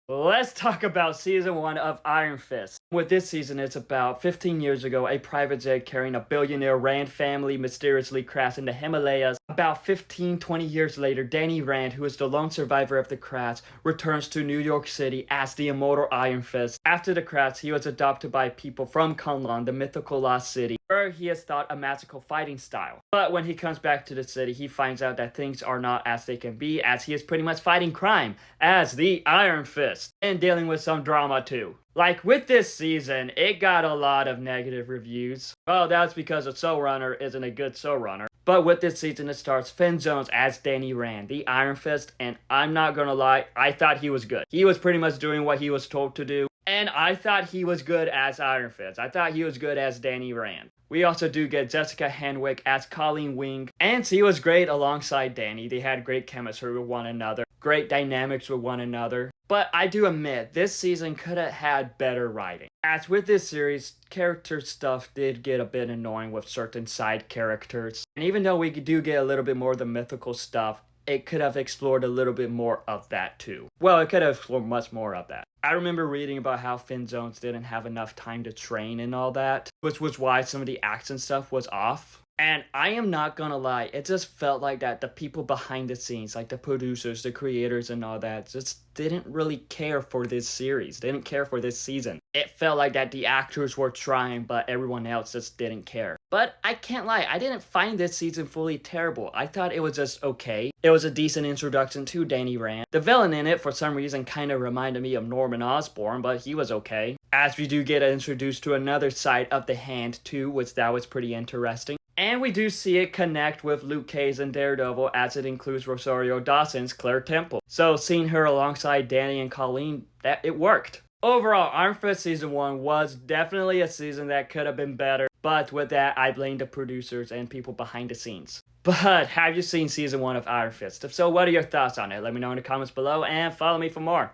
Let's talk about season 1 of Iron Fist. With this season, it's about 15 years ago, a private jet carrying a billionaire Rand family mysteriously crashed in the Himalayas. About 20 years later, Danny Rand, who is the lone survivor of the crash, returns to New York City as the immortal Iron Fist. After the crash, he was adopted by people from Colleen, the mythical lost city, where he is taught a magical fighting style. But when he comes back to the city, he finds out that things are not as they can be, as he is pretty much fighting crime as the Iron Fist and dealing with some drama too. Like with this season, it got a lot of negative reviews. Well, that's because the showrunner isn't a good showrunner. But with this season, it stars Finn Jones as Danny Rand, the Iron Fist, and I'm not gonna lie, I thought he was good. He was pretty much doing what he was told to do, and I thought he was good as Iron Fist. I thought he was good as Danny Rand. We also do get Jessica Henwick as Colleen Wing, and she was great alongside Danny. They had great chemistry with one another, great dynamics with one another. But I do admit, this season could have had better writing. As with this series, character stuff did get a bit annoying with certain side characters. And even though we do get a little bit more of the mythical stuff, it could have explored a little bit more of that too. Well, it could have explored much more of that. I remember reading about how Finn Jones didn't have enough time to train and all that, which was why some of the action stuff was off. And I am not gonna lie, it just felt like that the people behind the scenes, like the producers, the creators and all that, just didn't really care for this series, didn't care for this season. It felt like that the actors were trying, but everyone else just didn't care. But I can't lie, I didn't find this season fully terrible. I thought it was just okay. It was a decent introduction to Danny Rand. The villain in it, for some reason, kind of reminded me of Norman Osborn, but he was okay. As we do get introduced to another side of the Hand too, which that was pretty interesting. And we do see it connect with Luke Cage and Daredevil, as it includes Rosario Dawson's Claire Temple. So seeing her alongside Danny and Colleen, it worked. Overall, Iron Fist Season 1 was definitely a season that could have been better, but with that, I blame the producers and people behind the scenes. But have you seen Season 1 of Iron Fist? If so, what are your thoughts on it? Let me know in the comments below and follow me for more.